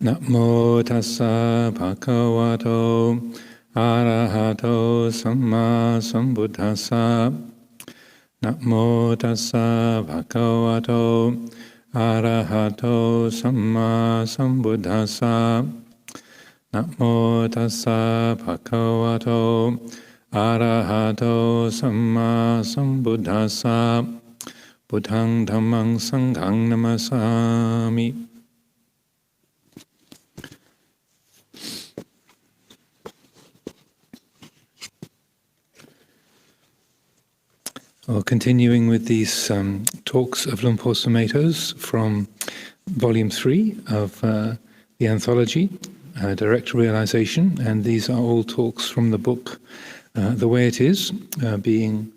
Namo tassa bhagavato arahato samma sambuddhassa. Namo tassa bhagavato arahato samma sambuddhassa. Namo tassa bhagavato arahato samma sambuddhassa. Buddhang dhammang sanghang namasami. Well, continuing with these talks of Luang Por Sumedho's from Vol.3 of the anthology, Direct Realization, and these are all talks from the book The Way It Is, being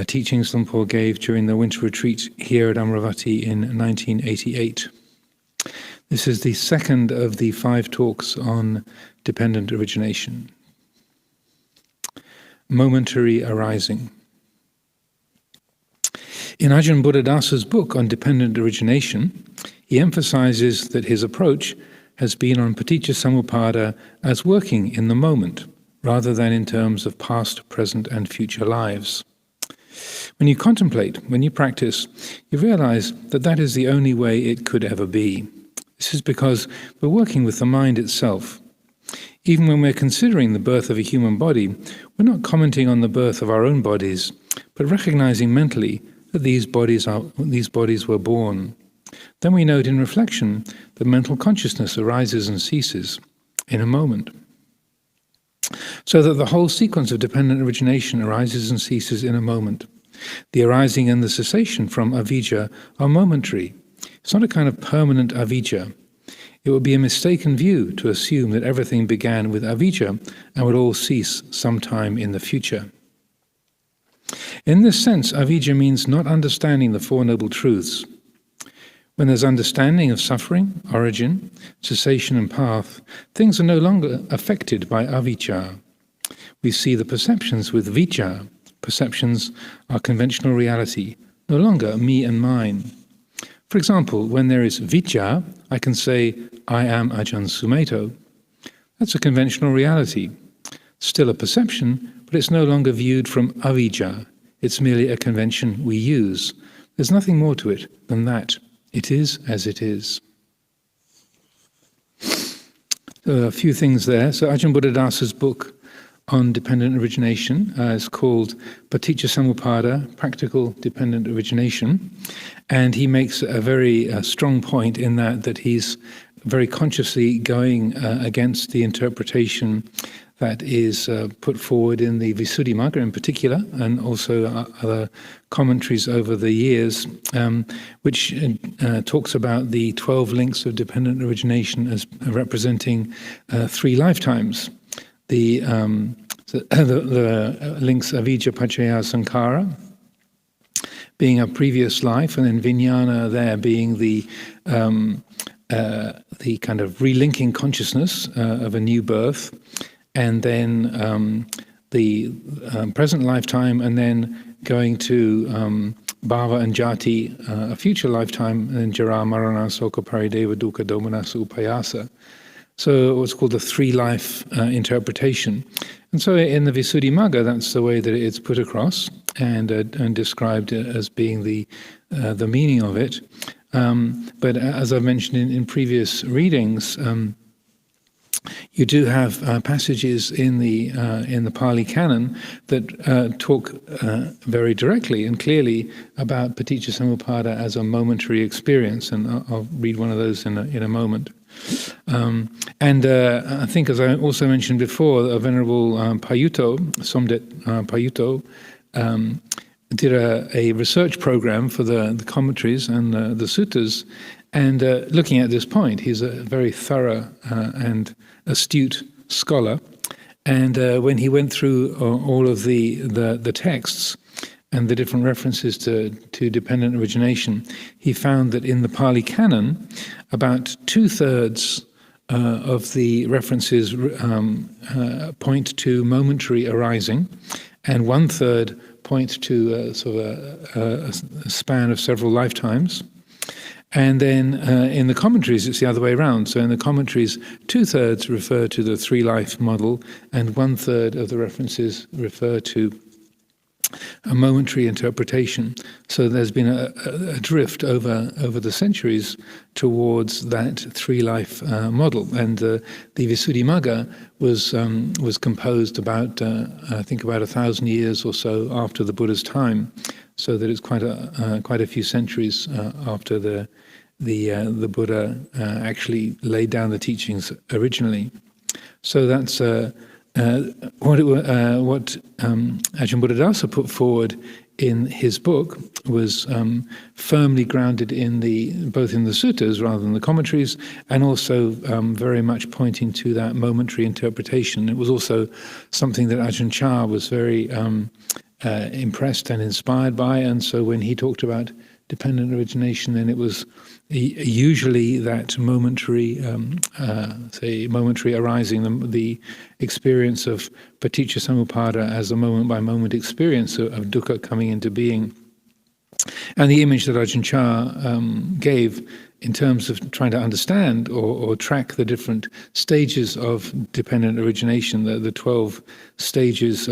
teachings Luang Por gave during the winter retreat here at Amaravati in 1988. This is the second of the 5 talks on dependent origination. Momentary arising. In Ajahn Buddhadasa's book on dependent origination, he emphasizes that his approach has been on paticca samuppada as working in the moment, rather than in terms of past, present, and future lives. When you contemplate, when you practice, you realize that that is the only way it could ever be. This is because we're working with the mind itself. Even when we're considering the birth of a human body, we're not commenting on the birth of our own bodies, but recognizing mentally that these bodies were born. Then we note in reflection that mental consciousness arises and ceases in a moment. So that the whole sequence of dependent origination arises and ceases in a moment. The arising and the cessation from avijja are momentary. It's not a kind of permanent avijja. It would be a mistaken view to assume that everything began with avijja and would all cease sometime in the future. In this sense, avijja means not understanding the Four Noble Truths. When there's understanding of suffering, origin, cessation and path, things are no longer affected by avijja. We see the perceptions with vijja. Perceptions are conventional reality, no longer me and mine. For example, when there is vijja, I can say, I am Ajahn Sumedho. That's a conventional reality. Still a perception, but it's no longer viewed from avijja. It's merely a convention we use. There's nothing more to it than that. It is as it is. So a few things there. So Ajahn Buddhadasa's book on dependent origination is called Paticca Samuppada, Practical Dependent Origination. And he makes a very strong point in that he's very consciously going against the interpretation that is put forward in the Visuddhimagga in particular, and also other commentaries over the years, which talks about the 12 links of dependent origination as representing 3 lifetimes. The links avijja paccaya sankhara, being a previous life, and then vijnana there being the kind of relinking consciousness of a new birth, and then the present lifetime, and then going to bhava and jati, a future lifetime, and then jara, marana, soka, parideva, dukkha, domanassa, upayasa. So what's called the 3-life interpretation. And so in the Visuddhimagga, that's the way that it's put across and described as being the meaning of it. But as I've mentioned in previous readings, you do have passages in the Pali Canon that talk very directly and clearly about paticca samuppada as a momentary experience, and I'll read one of those in a moment. I think, as I also mentioned before, a Venerable Payutto, Somdet Payutto, did a research program for the commentaries and the suttas, and looking at this point, he's a very thorough and astute scholar, and when he went through all of the texts and the different references to dependent origination, he found that in the Pali Canon, about 2/3 of the references point to momentary arising, and 1/3 point to sort of a span of several lifetimes. And then in the commentaries, it's the other way around. So in the commentaries, 2/3 refer to the three-life model, and 1/3 of the references refer to a momentary interpretation. So there's been a drift over the centuries towards that three-life model. And the Visuddhimagga was composed about, I think, about 1,000 years or so after the Buddha's time. So that it's quite a few centuries after the Buddha actually laid down the teachings originally. So that's what Ajahn Buddhadasa put forward in his book was firmly grounded in both in the suttas rather than the commentaries, and also very much pointing to that momentary interpretation. It was also something that Ajahn Chah was very impressed and inspired by, and so when he talked about dependent origination, then it was usually that momentary arising, the experience of paticca samuppada as a moment-by-moment experience of dukkha coming into being. And the image that Ajahn Chah gave in terms of trying to understand or track the different stages of dependent origination, the 12 stages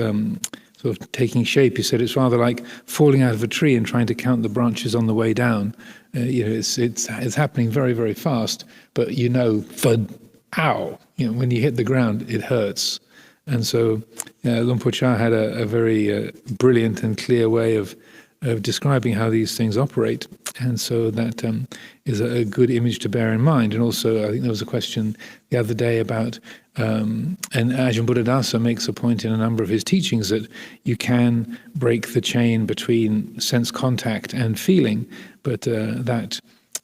sort of taking shape. He said it's rather like falling out of a tree and trying to count the branches on the way down. It's happening very, very fast, but thud, ow! When you hit the ground, it hurts. And so Luang Por Chah had a very brilliant and clear way of describing how these things operate. And so that is a good image to bear in mind. And also, I think there was a question the other day about, and Ajahn Buddhadasa makes a point in a number of his teachings that you can break the chain between sense contact and feeling, but that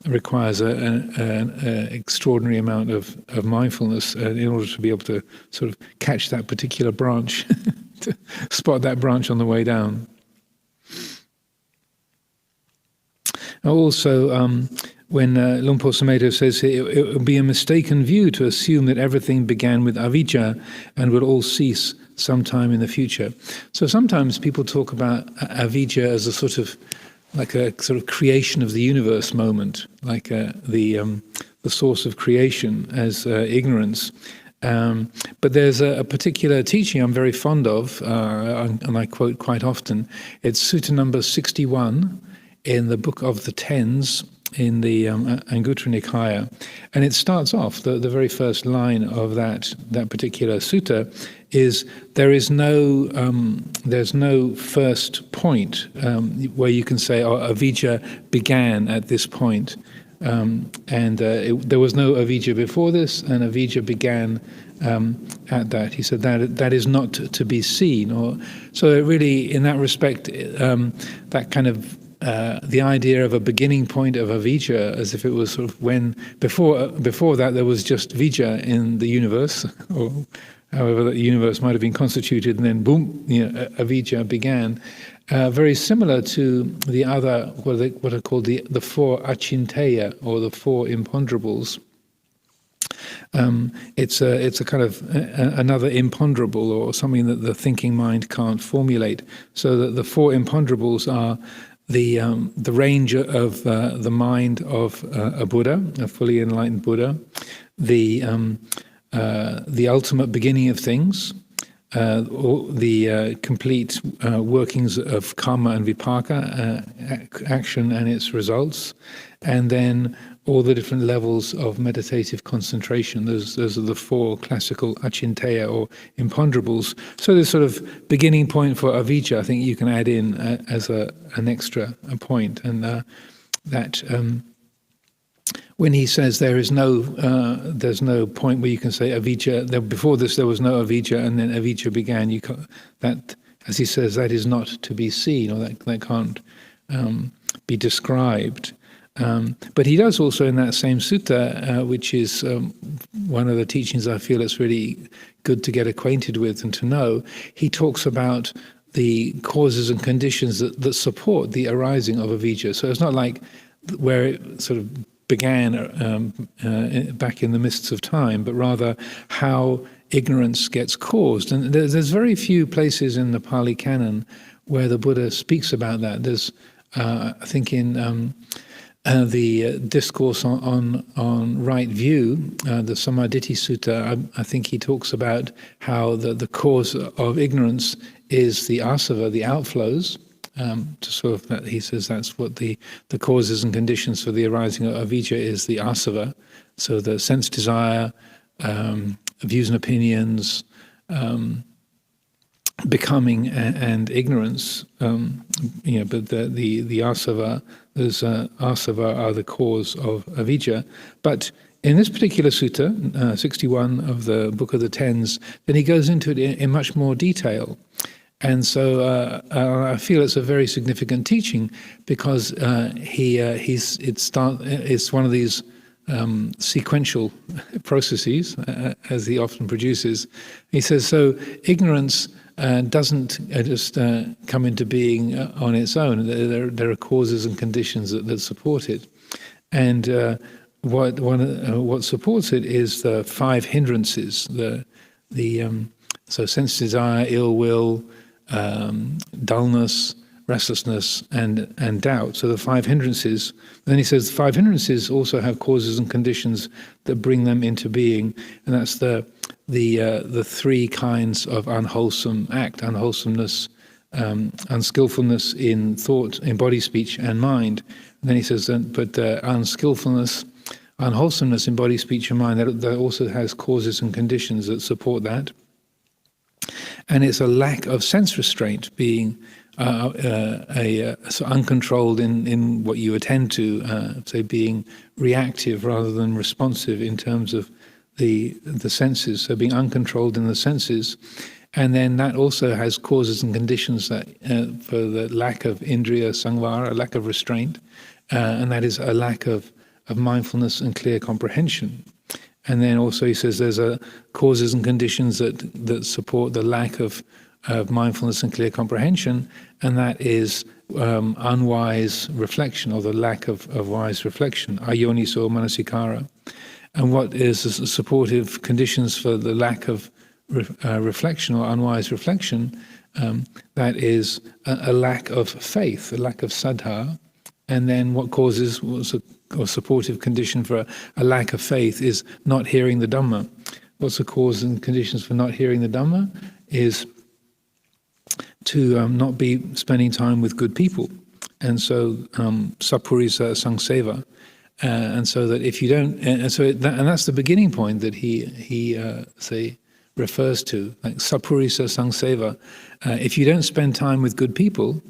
requires an extraordinary amount of mindfulness in order to be able to sort of catch that particular branch, to spot that branch on the way down. Also, when Luang Por Sumedho says it would be a mistaken view to assume that everything began with avijja and will all cease sometime in the future. So sometimes people talk about avijja as a sort of creation of the universe moment, like the source of creation as ignorance. But there's a particular teaching I'm very fond of, and I quote quite often. It's Sutta number 61 in the Book of the Tens in the Anguttara Nikaya, and it starts off, the very first line of that particular sutta is, there's no first point where you can say, avijja began at this point, there was no avijja before this, and avijja began at that. He said that is not to be seen. So it really, in that respect, that kind of the idea of a beginning point of avijja, as if it was sort of when before that there was just vijja in the universe, or however the universe might have been constituted, and then boom, avijja began. Very similar to the other what are called the four achinteya, or the four imponderables. It's a kind of another imponderable, or something that the thinking mind can't formulate. So that the four imponderables are the range of the mind of a Buddha, a fully enlightened Buddha, the ultimate beginning of things, the complete workings of karma and vipaka, action and its results, and then all the different levels of meditative concentration. Those are the four classical achinteya, or imponderables. So there's sort of beginning point for avijja, I think you can add in as an extra point. And that when he says there's no point where you can say avijja, before this there was no avijja, and then avijja began, that, as he says, that is not to be seen, or that can't be described. But he does also in that same sutta, which is one of the teachings I feel it's really good to get acquainted with and to know, he talks about the causes and conditions that support the arising of avijja. So it's not like where it sort of began back in the mists of time, but rather how ignorance gets caused. And there's very few places in the Pali Canon where the Buddha speaks about that. There's, I think in the discourse on right view, the Samaditi Sutta, I think he talks about how the cause of ignorance is the asava, the outflows. To sort of that, he says that's what the causes and conditions for the arising of avijja is, the asava. So the sense desire, views and opinions, becoming and ignorance, but the asava, those asava are the cause of avijja. But in this particular sutta, 61 of the Book of the Tens, then he goes into it in much more detail. And so I feel it's a very significant teaching because it's one of these sequential processes, as he often produces. He says, so ignorance doesn't just come into being on its own. There are causes and conditions that support it. And what supports it is the 5 hindrances, so sense desire, ill will, dullness, restlessness, and doubt. So the 5 hindrances. Then he says 5 hindrances also have causes and conditions that bring them into being, and that's the 3 kinds of unwholesome act: unwholesomeness, unskillfulness in thought, in body, speech, and mind. And then he says, but unskillfulness, unwholesomeness in body, speech, and mind, that also has causes and conditions that support that. And it's a lack of sense restraint, being so uncontrolled in what you attend to, say being reactive rather than responsive in terms of the senses, so being uncontrolled in the senses. And then that also has causes and conditions that for the lack of indriya samvara, a lack of restraint, and that is a lack of mindfulness and clear comprehension. And then also he says there's causes and conditions that support the lack of mindfulness and clear comprehension, and that is unwise reflection, or the lack of wise reflection, ayoniso manasikara. And what is the supportive conditions for the lack of reflection or unwise reflection? That is a lack of faith, a lack of saddha. And then what causes or supportive condition for a lack of faith is not hearing the Dhamma. What's the cause and conditions for not hearing the Dhamma is to not be spending time with good people. And so sapurisa sangseva. And so that if you don't, and that's the beginning point that he refers to, like sapurisa sangseva. If you don't spend time with good people,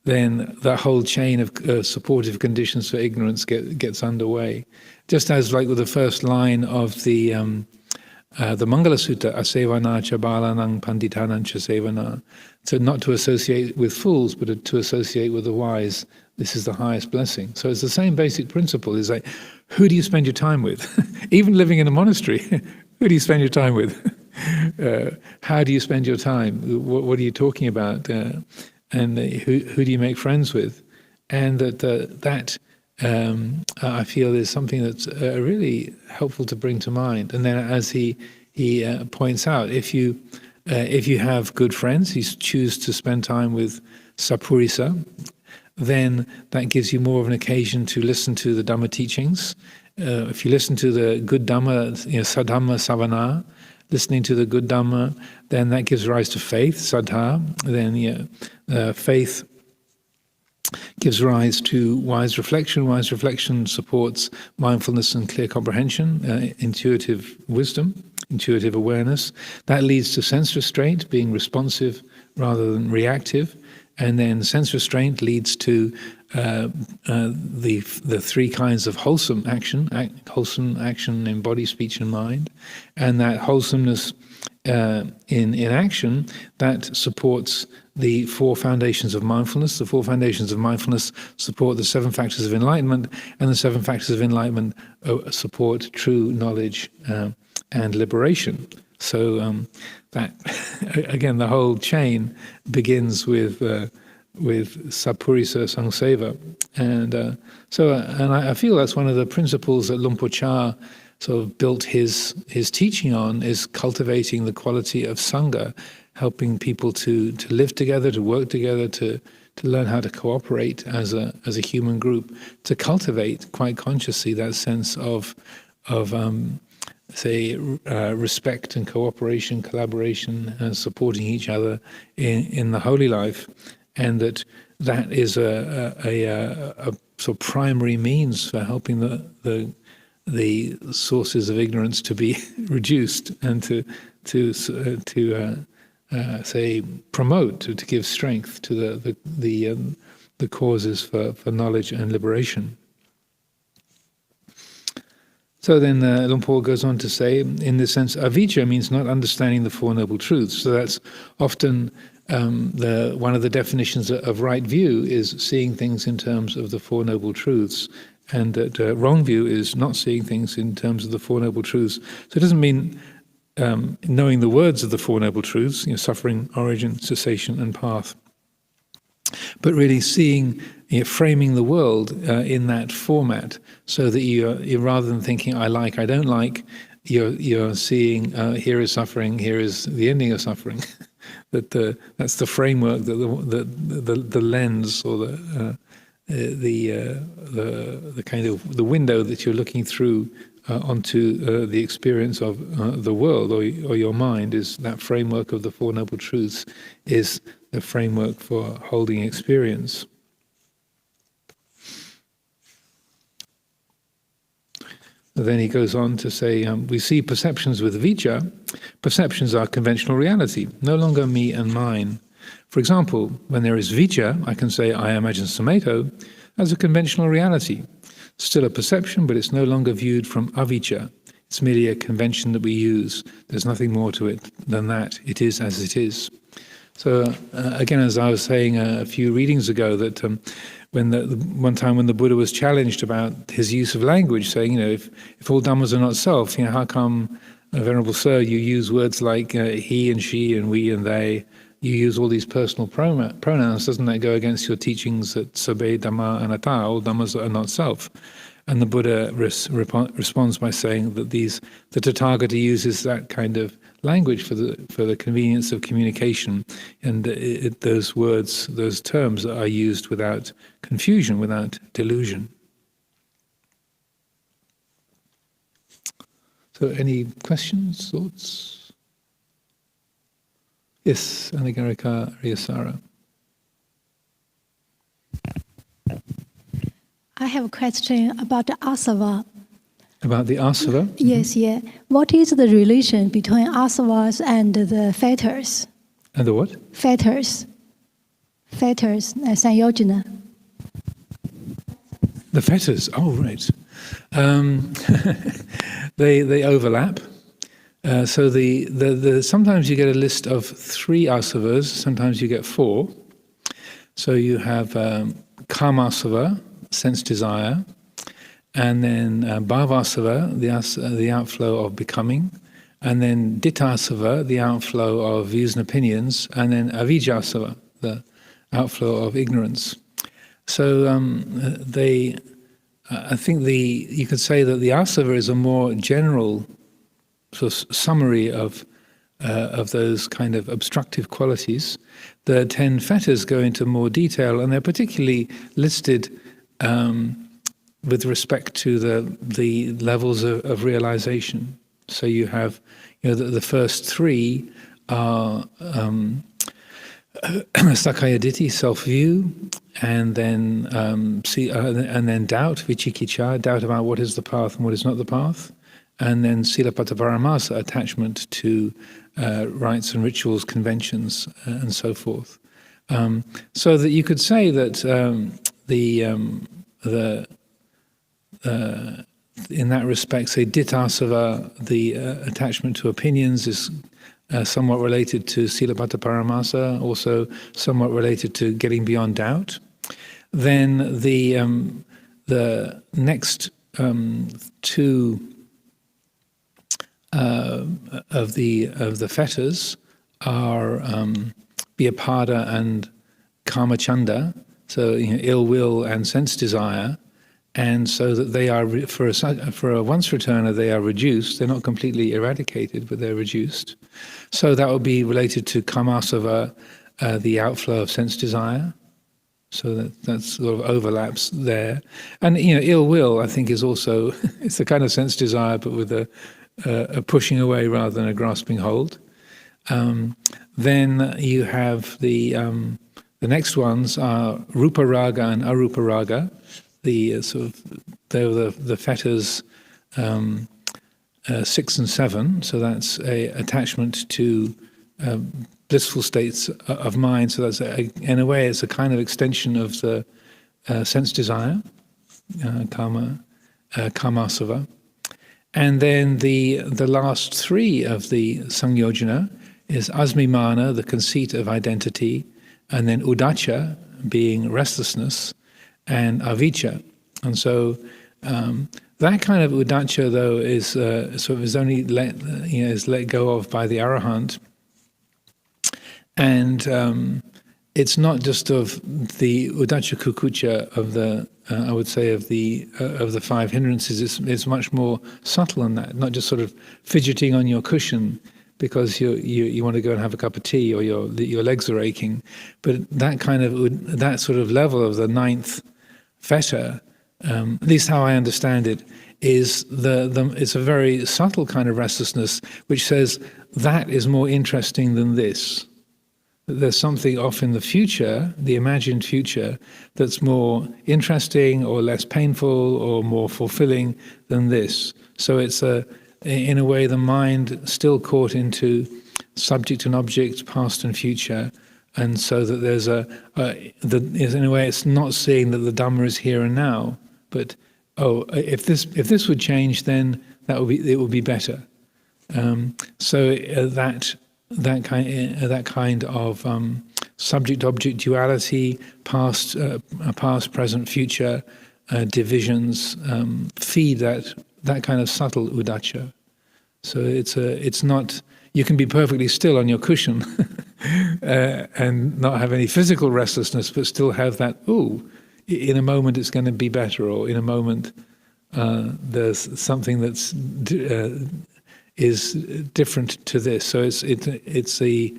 then the whole chain of supportive conditions for ignorance gets underway. Just as like with the first line of the Mangala Sutta, asevana cha balanang panditanang cha sevana, so not to associate with fools, but to associate with the wise. This is the highest blessing. So it's the same basic principle. Is like, who do you spend your time with? Even living in a monastery, who do you spend your time with? How do you spend your time? What are you talking about? And who do you make friends with? And that I feel is something that's really helpful to bring to mind. And then, as he points out, if you have good friends, you choose to spend time with sapurisa, then that gives you more of an occasion to listen to the Dhamma teachings. If you listen to the good Dhamma, sadhamma savana, listening to the good Dhamma, then that gives rise to faith, saddha. Then faith gives rise to wise reflection. Wise reflection supports mindfulness and clear comprehension, intuitive wisdom, intuitive awareness. That leads to sense restraint, being responsive rather than reactive. And then sense restraint leads to the 3 kinds of wholesome action in body, speech, and mind. And that wholesomeness in action, that supports the 4 foundations of mindfulness. The 4 foundations of mindfulness support the 7 factors of enlightenment, and the 7 factors of enlightenment support true knowledge and liberation. So that, again, the whole chain begins with sapurisa sangseva. And and I feel that's one of the principles that Luang Por Cha sort of built his teaching on, is cultivating the quality of sangha, helping people to live together, to work together, to to learn how to cooperate as a human group, to cultivate quite consciously that sense of respect and cooperation, collaboration, supporting each other in the holy life, and that is a sort of primary means for helping the sources of ignorance to be reduced, and to promote, to give strength to the causes for knowledge and liberation. So then Luang Por goes on to say, in this sense, avijja means not understanding the Four Noble Truths. So that's often one of the definitions of right view is seeing things in terms of the Four Noble Truths, and that wrong view is not seeing things in terms of the Four Noble Truths. So it doesn't mean knowing the words of the Four Noble Truths, suffering, origin, cessation, and path, but really seeing, framing the world in that format, so that you're rather than thinking I don't like, you're seeing here is suffering, here is the ending of suffering. That's the framework, the lens, or the kind of the window that you're looking through onto the experience of the world, or your mind. Is that framework of the Four Noble Truths is the framework for holding experience. Then he goes on to say, we see perceptions with vijja. Perceptions are conventional reality, no longer me and mine. For example, when there is vijja, I can say, I am Ajahn Sumedho, as a conventional reality. Still a perception, but it's no longer viewed from avijja. It's merely a convention that we use. There's nothing more to it than that. It is as it is. So again, as I was saying a few readings ago, that one time when the Buddha was challenged about his use of language, saying, if all dhammas are not self, how come, Venerable Sir, you use words like he and she and we and they? You use all these personal pronouns. Doesn't that go against your teachings that sabbe dhamma anatta, all dhammas are not self? And the Buddha responds by saying that the Tathagata uses that kind of language for the convenience of communication, and those words, those terms are used without confusion, without delusion. So, any questions, thoughts? Yes, Anagarika Riyasara. I have a question about the asava. About the asava? Yes, yeah. What is the relation between asavas and the fetters? And the what? Fetters, sanyojana. The fetters, oh right. They overlap. So sometimes you get a list of 3 asavas, sometimes you get 4. So you have kamasava, sense desire, and then bhavasava, the outflow of becoming, and then ditthasava, the outflow of views and opinions, and then avijjasava, the outflow of ignorance. So I think you could say that the asava is a more general sort of summary of those kind of obstructive qualities. The 10 fetters go into more detail, and they're particularly listed with respect to the levels of realization. So you have, the first 3 are Sakkaya Ditthi, self-view, and then doubt, vicikicca, doubt about what is the path and what is not the path, and then Silabbata Paramasa, attachment to rites and rituals, conventions, and so forth. So that you could say that in that respect, say ditthasava, the attachment to opinions, is somewhat related to Silabbata Paramasa, also somewhat related to getting beyond doubt. Then the next 2 of the fetters are Vyapada and Kamachanda, so ill will and sense desire, and so that they are for a once returner they are reduced. They're not completely eradicated, but they're reduced. So that would be related to kamasava, the outflow of sense desire, So that sort of overlaps there. And ill will, I think, is also it's a kind of sense desire, but with a pushing away rather than a grasping hold. Then you have the next ones are rupa raga and arupa raga. The they're the fetters 6 and 7. So that's a attachment to blissful states of mind. So that's in a way it's a kind of extension of the sense desire, kamasava. And then the last 3 of the sangyojana is asmimana, the conceit of identity, and then udacha, being restlessness, and avijja. And so that kind of udacha, though, is only is let go of by the arahant, and it's not just of the udacha kukucha of the I would say of the 5 hindrances. It's much more subtle than that. Not just sort of fidgeting on your cushion because you want to go and have a cup of tea or your legs are aching, but that sort of level of the 9th fetter, at least how I understand it, is it's a very subtle kind of restlessness which says that is more interesting than this. There's something off in the future, the imagined future, that's more interesting or less painful or more fulfilling than this. So it's in a way the mind still caught into subject and object, past and future, and so that there's in a way it's not seeing that the Dhamma is here and now, but if this would change, then it would be better. That kind of subject-object duality, past, present, future divisions feed that kind of subtle udacha. So it's not. You can be perfectly still on your cushion and not have any physical restlessness, but still have that. In a moment it's going to be better, or in a moment there's something that's. Is different to this. So it's a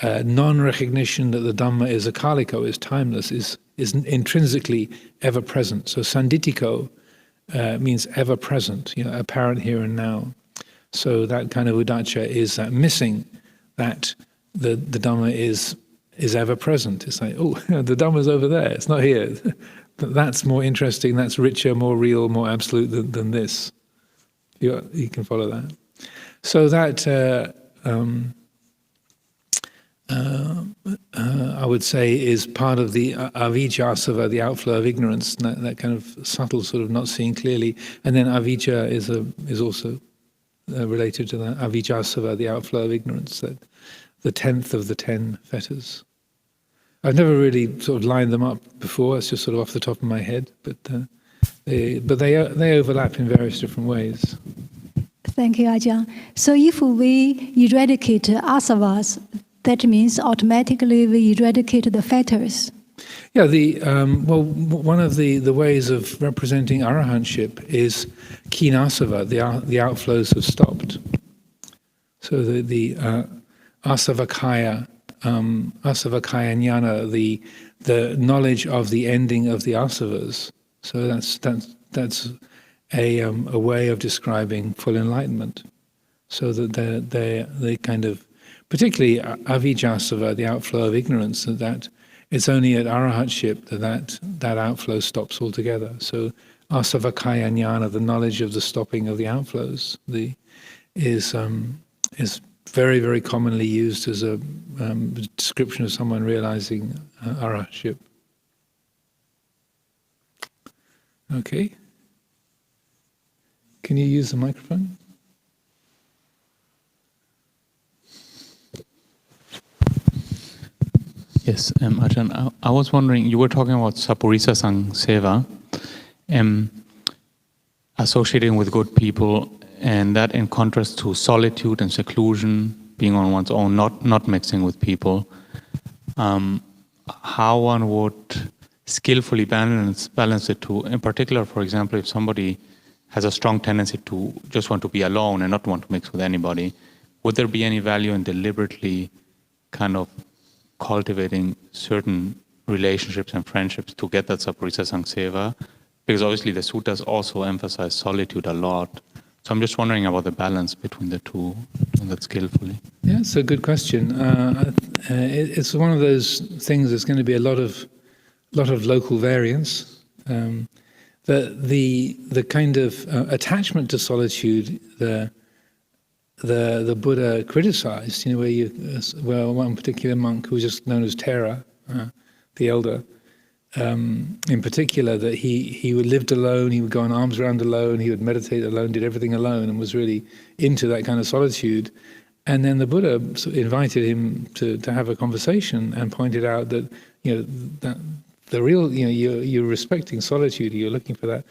non-recognition that the Dhamma is akaliko, is timeless, is intrinsically ever present. So sanditiko means ever present, apparent here and now. So that kind of udacha is that missing that the Dhamma is ever present. It's like, the Dhamma's over there, it's not here. That's more interesting, that's richer, more real, more absolute than this. You can follow that. So that I would say is part of the avijjasava, the outflow of ignorance, that kind of subtle sort of not seeing clearly. And then avijja is also related to that avijjasava, the outflow of ignorance, that the 10th of the 10 fetters. I've never really sort of lined them up before. It's just sort of off the top of my head, but they overlap in various different ways. Thank you, Ajahn. So if we eradicate asavas, that means automatically we eradicate the fetters. Yeah, one of the ways of representing arahantship is kinasava, the outflows have stopped. So the asavakaya jnana, the knowledge of the ending of the asavas. So that's a way of describing full enlightenment. So that they kind of, particularly avijjasava, the outflow of ignorance, that it's only at arahantship that outflow stops altogether. So asavakaya jnana, the knowledge of the stopping of the outflows, is very, very commonly used as a description of someone realizing arahantship. Okay. Can you use the microphone? Yes, Ajahn, I was wondering, you were talking about Sapurisa Sangseva, associating with good people, and that in contrast to solitude and seclusion, being on one's own, not mixing with people. How one would skillfully balance it to, in particular, for example, if somebody has a strong tendency to just want to be alone and not want to mix with anybody, would there be any value in deliberately kind of cultivating certain relationships and friendships to get that Saparisa Sangseva? Because obviously the suttas also emphasize solitude a lot. So I'm just wondering about the balance between the two, and that skillfully. Yeah, it's a good question. It's one of those things that's going to be a lot of local variance. The kind of attachment to solitude, the Buddha criticized, where one particular monk who was just known as Tera, the elder, in particular, that he lived alone, he would go on alms round alone, he would meditate alone, did everything alone, and was really into that kind of solitude. And then the Buddha invited him to have a conversation and pointed out that that the real you're respecting solitude, you're looking for that,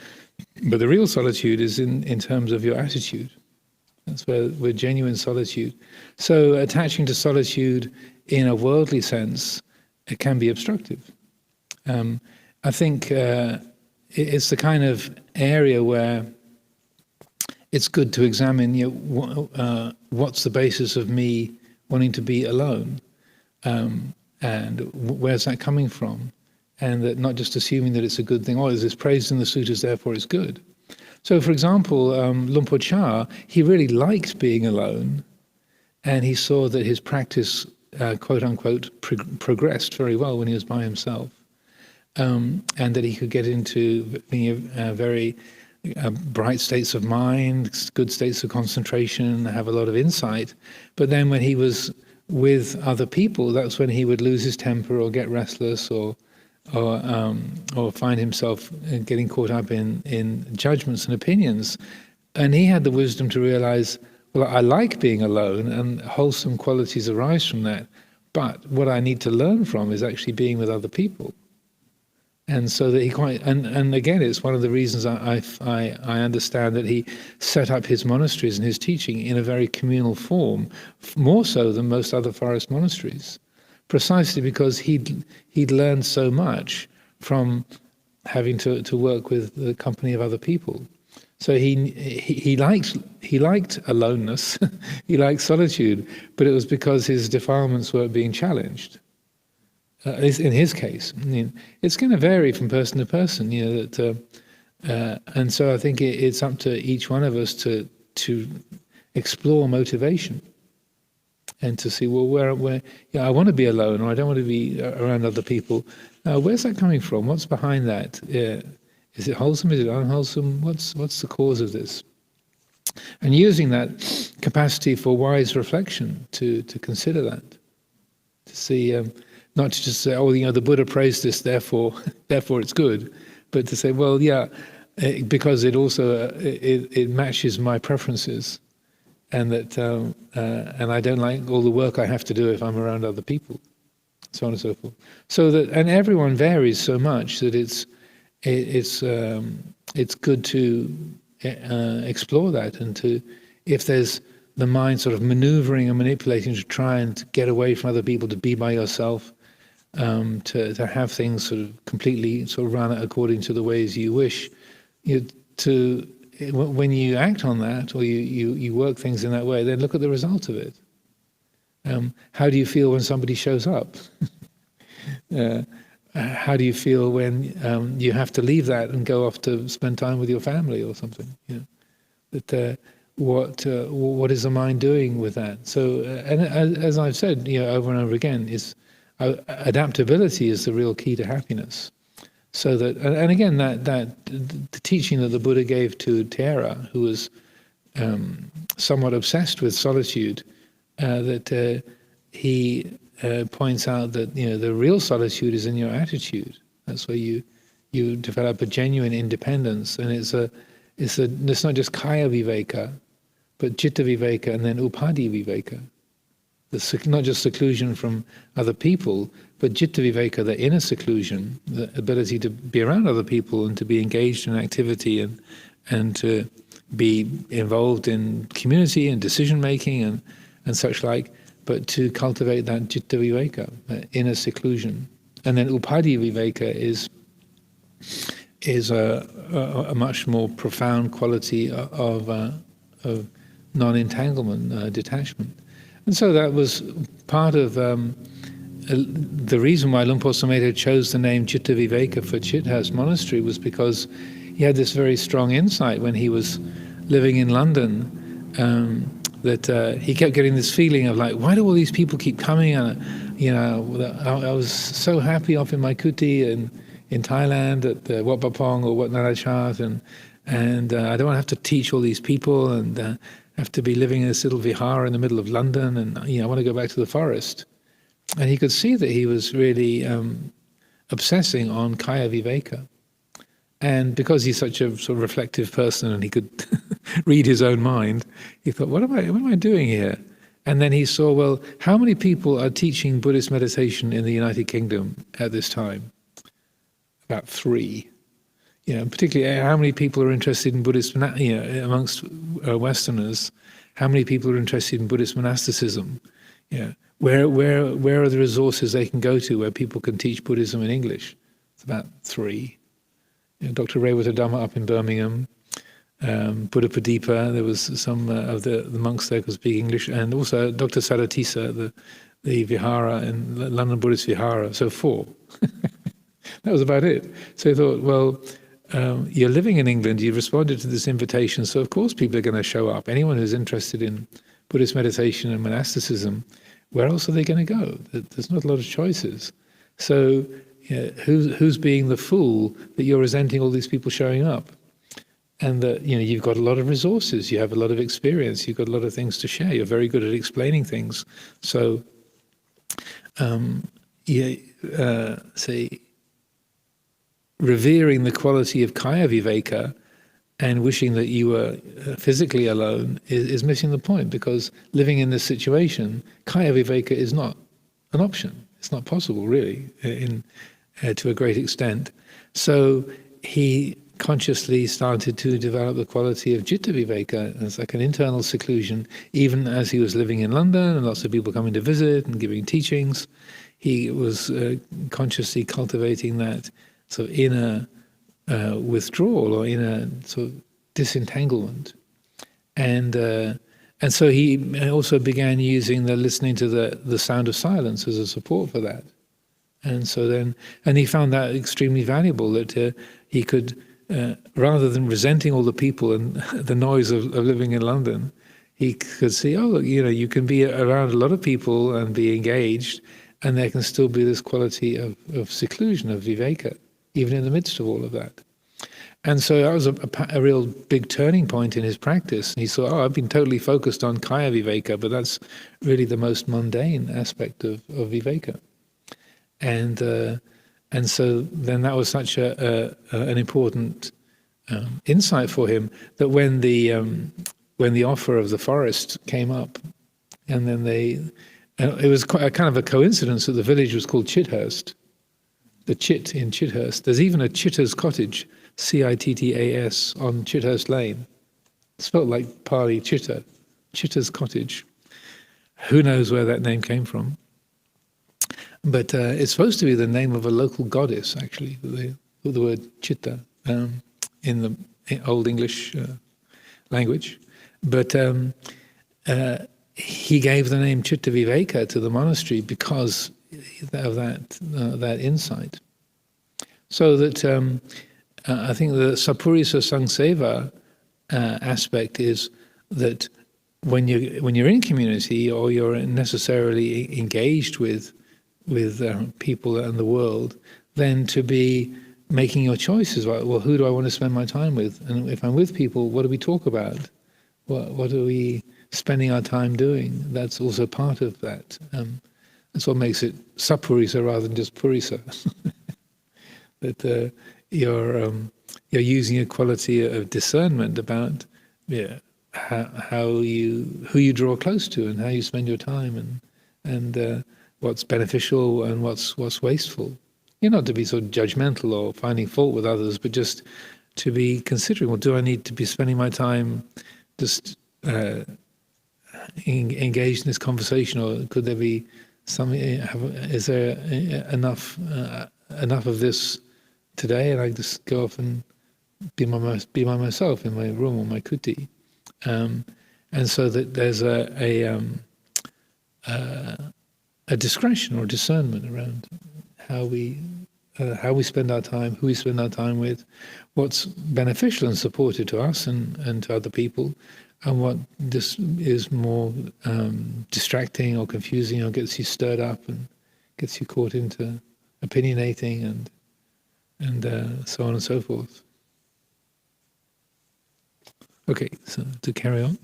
but the real solitude is in terms of your attitude. That's where genuine solitude. So attaching to solitude in a worldly sense, it can be obstructive. I think it's the kind of area where it's good to examine what's the basis of me wanting to be alone, and where's that coming from, and that not just assuming that it's a good thing. Oh, there's this praised in the suttas, therefore it's good. So, for example, Luang Por Cha, he really liked being alone, and he saw that his practice, quote unquote, progressed very well when he was by himself. And that he could get into very bright states of mind, good states of concentration, have a lot of insight. But then when he was with other people, that's when he would lose his temper or get restless or find himself getting caught up in judgments and opinions. And he had the wisdom to realize, well, I like being alone, and wholesome qualities arise from that. But what I need to learn from is actually being with other people. And so that he and again, it's one of the reasons I understand that he set up his monasteries and his teaching in a very communal form, more so than most other forest monasteries, precisely because he'd learned so much from having to work with the company of other people. So he liked aloneness, he liked solitude, but it was because his defilements weren't being challenged. In his case, it's going to vary from person to person, and so I think it's up to each one of us to explore motivation and to see, well, where I want to be alone, or I don't want to be around other people. Where's that coming from? What's behind that? Is it wholesome? Is it unwholesome? What's the cause of this? And using that capacity for wise reflection to consider that, to see. Not to just say, oh, the Buddha praised this, therefore it's good, but to say, well, yeah, because it also it matches my preferences, and that and I don't like all the work I have to do if I'm around other people, so on and so forth. So that, and everyone varies so much that it's good to explore that, and to, if there's the mind sort of maneuvering and manipulating to try and get away from other people, to be by yourself. To have things sort of completely sort of run according to the ways you wish, when you act on that, or you work things in that way, then look at the result of it. How do you feel when somebody shows up? How do you feel when you have to leave that and go off to spend time with your family or something? What is the mind doing with that? So, and as I've said, over and over again, is adaptability is the real key to happiness. So that, and again, that the teaching that the Buddha gave to Tera, who was somewhat obsessed with solitude, that he points out that the real solitude is in your attitude. That's where you develop a genuine independence, and it's not just kaya viveka, but citta viveka, and then upadhi viveka. Not just seclusion from other people, but citta viveka, the inner seclusion, the ability to be around other people and to be engaged in activity and to be involved in community and decision making and such like, but to cultivate that citta viveka, that inner seclusion. And then upadhi viveka is a much more profound quality of non-entanglement, detachment. And so that was part of the reason why Luang Por Sumedho chose the name Chitta Viveka for Chithurst Monastery was because he had this very strong insight when he was living in London, that he kept getting this feeling of like, why do all these people keep coming? And I was so happy off in my kuti in Thailand at the Wat Pah or Wat Narachat, and I don't want to have to teach all these people and have to be living in this little vihara in the middle of London, and I want to go back to the forest. And he could see that he was really obsessing on kaya viveka. And because he's such a sort of reflective person and he could read his own mind, he thought, what am I doing here? And then he saw, well, how many people are teaching Buddhist meditation in the United Kingdom at this time? About 3. Particularly how many people are interested in Buddhist, amongst Westerners, how many people are interested in Buddhist monasticism? Where are the resources they can go to where people can teach Buddhism in English? It's about 3. Dr. Rewata Dhamma up in Birmingham, Buddha Padipa, there was some of the monks there could speak English, and also Dr. Sadatisa, the Vihara in London Buddhist Vihara, so 4. That was about it. So he thought, well, you're living in England, you've responded to this invitation, so of course people are going to show up. Anyone who's interested in Buddhist meditation and monasticism, where else are they going to go? There's not a lot of choices. So who's being the fool that you're resenting all these people showing up? And that you've got a lot of resources, you have a lot of experience, you've got a lot of things to share, you're very good at explaining things. So revering the quality of kaya viveka and wishing that you were physically alone is missing the point, because living in this situation, kaya viveka is not an option. It's not possible, really, to a great extent. So he consciously started to develop the quality of citta viveka as like an internal seclusion, even as he was living in London and lots of people coming to visit and giving teachings. He was consciously cultivating that sort of inner withdrawal or inner sort of disentanglement. And so he also began using the listening to the sound of silence as a support for that. And so then, and he found that extremely valuable, that he could, rather than resenting all the people and the noise of living in London, he could see, oh, look, you can be around a lot of people and be engaged, and there can still be this quality of seclusion, of viveka, even in the midst of all of that. And so that was a real big turning point in his practice. And he saw, oh, I've been totally focused on kaya viveka, but that's really the most mundane aspect of viveka. And so then that was such an important insight for him, that when the offer of the forest came up, and then it was quite a kind of a coincidence that the village was called Chithurst, the Chit in Chithurst. There's even a Chitter's cottage, Cittas, on Chithurst Lane. It's spelled like Pali Chitta, Chitter's cottage. Who knows where that name came from? But it's supposed to be the name of a local goddess, actually, the word Chitta in the Old English language. But he gave the name Chitta Viveka to the monastery because of that insight. So that I think the Sapurisa Sangseva aspect is that when you're in community or you're necessarily engaged with people and the world, then to be making your choices, like, well, who do I want to spend my time with? And if I'm with people, what do we talk about? What are we spending our time doing? That's also part of that. That's what makes it sapurisa rather than just purisa. That you're using a quality of discernment about who you draw close to and how you spend your time and what's beneficial and what's wasteful. Not to be sort of judgmental or finding fault with others, but just to be considering, well, do I need to be spending my time just engaged in this conversation, or could there be something? Is there enough of this today, and I just go off and be by myself in my room or my kuti, and so that there's a a discretion or discernment around how we spend our time, who we spend our time with, what's beneficial and supportive to us and to other people, and what this is more distracting or confusing or gets you stirred up and gets you caught into opinionating and so on and so forth. Okay, so to carry on.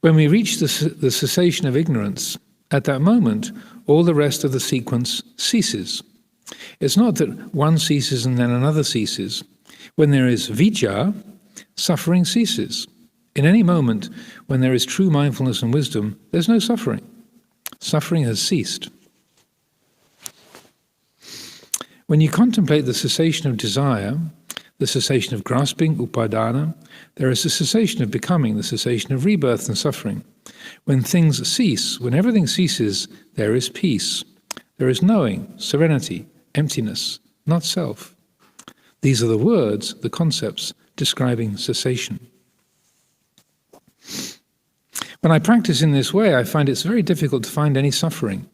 When we reach the cessation of ignorance, at that moment, all the rest of the sequence ceases. It's not that one ceases and then another ceases. When there is vijja, suffering ceases. In any moment, when there is true mindfulness and wisdom, there's no suffering. Suffering has ceased. When you contemplate the cessation of desire, the cessation of grasping, upadana, there is a cessation of becoming, the cessation of rebirth and suffering. When things cease, when everything ceases, there is peace. There is knowing, serenity, emptiness, not self. These are the words, the concepts, describing cessation. When I practice in this way, I find it's very difficult to find any suffering.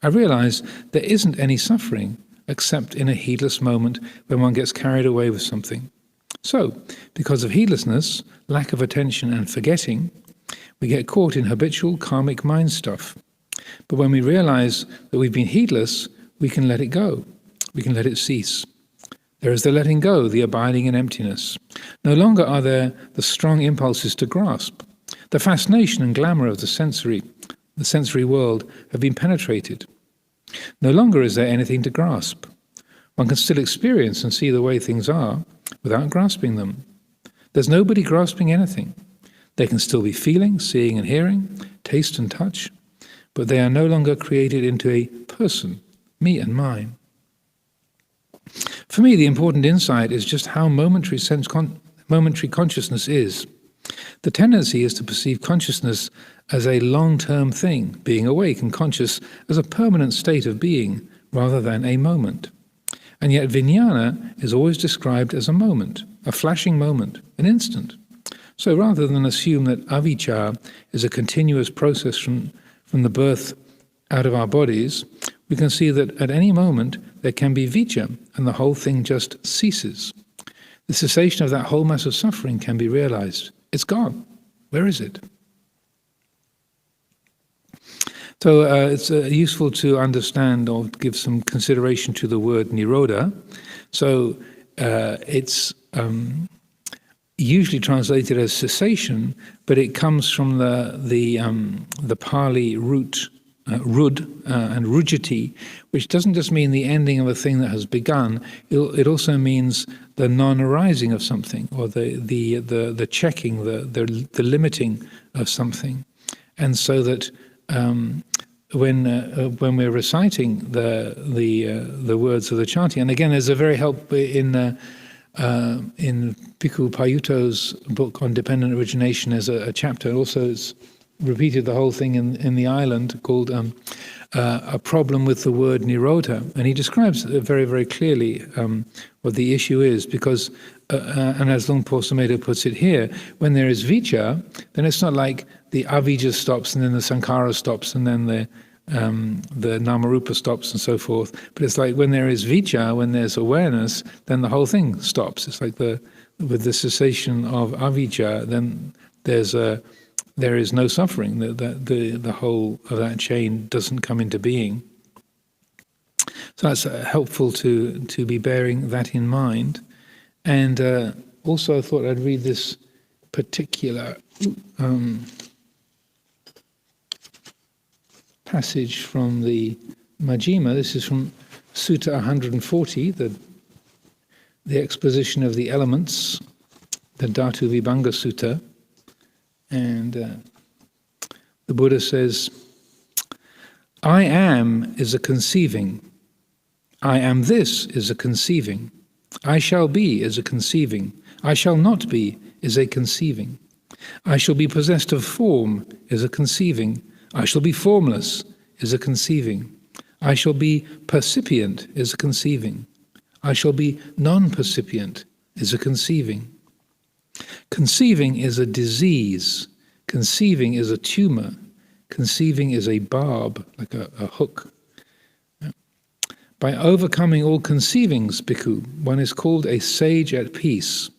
I realize there isn't any suffering except in a heedless moment when one gets carried away with something. So, because of heedlessness, lack of attention and forgetting, we get caught in habitual karmic mind stuff. But when we realize that we've been heedless, we can let it go. We can let it cease. There is the letting go, the abiding in emptiness. No longer are there the strong impulses to grasp. The fascination and glamour of the sensory world have been penetrated. No longer is there anything to grasp. One can still experience and see the way things are without grasping them. There's nobody grasping anything. They can still be feeling, seeing and hearing, taste and touch, but they are no longer created into a person, me and mine. For me, the important insight is just how momentary consciousness is. The tendency is to perceive consciousness as a long-term thing, being awake and conscious as a permanent state of being rather than a moment. And yet vijnana is always described as a moment, a flashing moment, an instant. So rather than assume that avijja is a continuous process from the birth out of our bodies, we can see that at any moment there can be vijja and the whole thing just ceases. The cessation of that whole mass of suffering can be realized. It's gone. Where is it? So it's useful to understand or give some consideration to the word nirodha. So it's usually translated as cessation, but it comes from the Pali root rud and rujati, which doesn't just mean the ending of a thing that has begun. It also means the non-arising of something, or the checking, the limiting of something, and so that when we're reciting the words of the chanting, and again, there's a very help in Bhikkhu Payutto's book on dependent origination as a chapter. Also, it's repeated the whole thing in the island, called a problem with the word nirodha, and he describes very, very clearly what the issue is, because and as Luang Por Sumedho puts it here, when there is vijja, then it's not like the avijja stops and then the sankhara stops and then the namarupa stops and so forth, but it's like when there is vijja, when there's awareness, then the whole thing stops. It's like with the cessation of avijja, then there is no suffering. The whole of that chain doesn't come into being. So that's helpful to be bearing that in mind. And also I thought I'd read this particular passage from the Majjhima. This is from Sutta 140, the exposition of the elements, the Dhatu Vibhanga Sutta. And the Buddha says, I am is a conceiving. I am this is a conceiving. I shall be is a conceiving. I shall not be is a conceiving. I shall be possessed of form is a conceiving. I shall be formless is a conceiving. I shall be percipient is a conceiving. I shall be non-percipient is a conceiving. Conceiving is a disease Conceiving is a tumor. Conceiving is a barb, like a hook. By overcoming all conceivings, bhikkhu, one is called a sage at peace.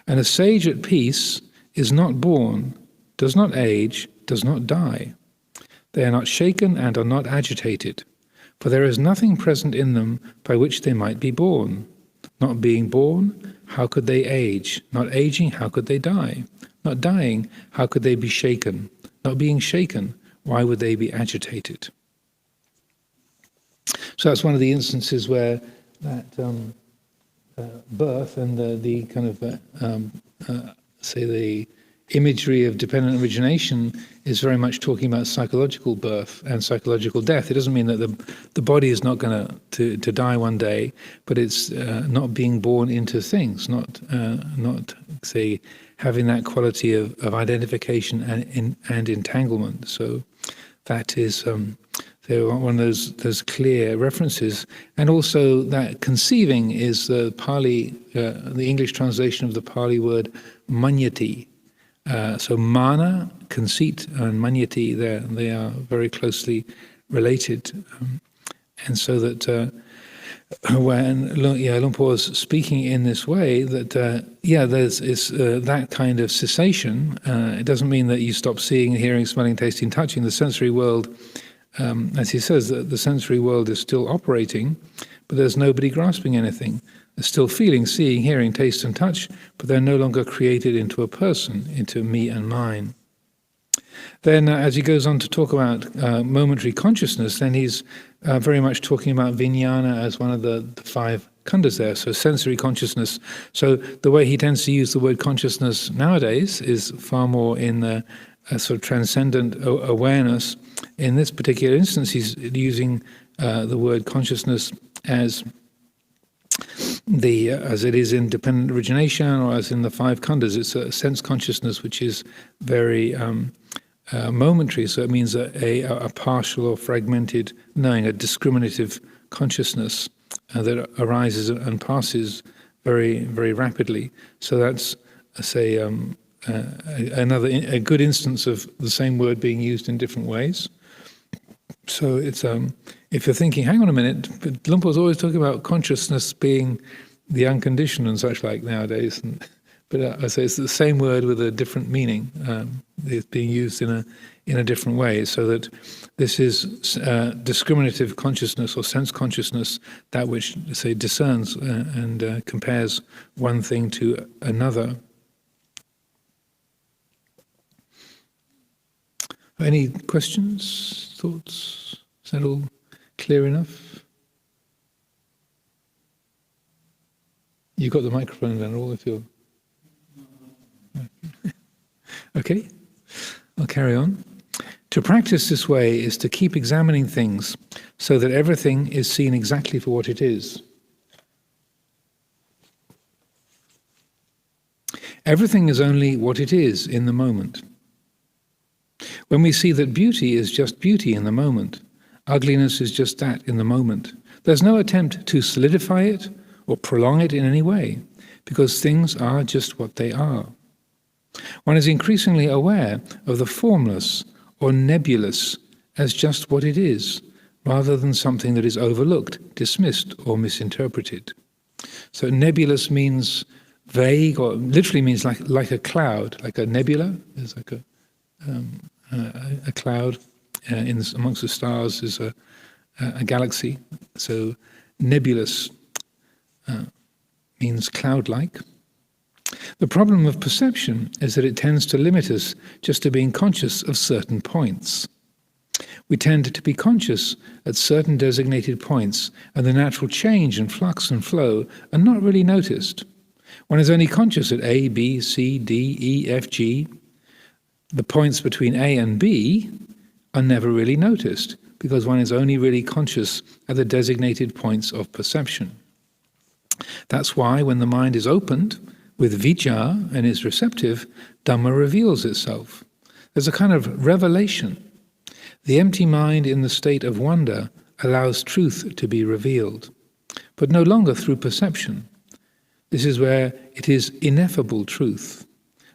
And a sage at peace is not born, does not age, does not die. They are not shaken and are not agitated, for there is nothing present in them by which they might be born. Not being born, how could they age? Not aging, how could they die? Not dying, how could they be shaken? Not being shaken, why would they be agitated? So that's one of the instances where that birth and the kind of, say, the imagery of dependent origination is very much talking about psychological birth and psychological death. It doesn't mean that the body is not going to die one day, but it's not being born into things, not say, having that quality of identification and entanglement. So that is one of those clear references. And also that conceiving is the Pali, the English translation of the Pali word manyati. So mana, conceit, and manyati, they are very closely related. And so that when Luang Por is speaking in this way, that there's that kind of cessation. It doesn't mean that you stop seeing, hearing, smelling, tasting, touching. The sensory world, as he says, the sensory world is still operating, but there's nobody grasping anything. There's still feeling, seeing, hearing, taste and touch, but they're no longer created into a person, into me and mine. Then as he goes on to talk about momentary consciousness, then he's very much talking about vijnana as one of the 5 khandhas there, so sensory consciousness. So the way he tends to use the word consciousness nowadays is far more in the sort of transcendent awareness. In this particular instance, he's using the word consciousness as it is in dependent origination, or as in the 5 khandhas. It's a sense consciousness which is very momentary, so it means a partial or fragmented knowing, a discriminative consciousness that arises and passes very, very rapidly. So that's, say, a good instance of the same word being used in different ways. So it's if you're thinking, hang on a minute, but Luang Por's always talking about consciousness being the unconditioned and such like nowadays. But I say it's the same word with a different meaning. It's being used in a different way, so that this is discriminative consciousness or sense consciousness, that which, say, discerns and compares one thing to another. Any questions, thoughts? Is that all clear enough? You've got the microphone, Venerable, if you're... Okay, I'll carry on. To practice this way is to keep examining things so that everything is seen exactly for what it is. Everything is only what it is in the moment. When we see that beauty is just beauty in the moment, ugliness is just that in the moment, there's no attempt to solidify it or prolong it in any way, because things are just what they are. One is increasingly aware of the formless or nebulous as just what it is, rather than something that is overlooked, dismissed, or misinterpreted. So nebulous means vague, or literally means like a cloud, like a nebula. There's like a cloud amongst the stars is a galaxy. So nebulous means cloud-like. The problem of perception is that it tends to limit us just to being conscious of certain points. We tend to be conscious at certain designated points, and the natural change and flux and flow are not really noticed. One is only conscious at A, B, C, D, E, F, G. The points between A and B are never really noticed, because one is only really conscious at the designated points of perception. That's why when the mind is opened with vijja and is receptive, Dhamma reveals itself. There's a kind of revelation. The empty mind in the state of wonder allows truth to be revealed, but no longer through perception. This is where it is ineffable truth.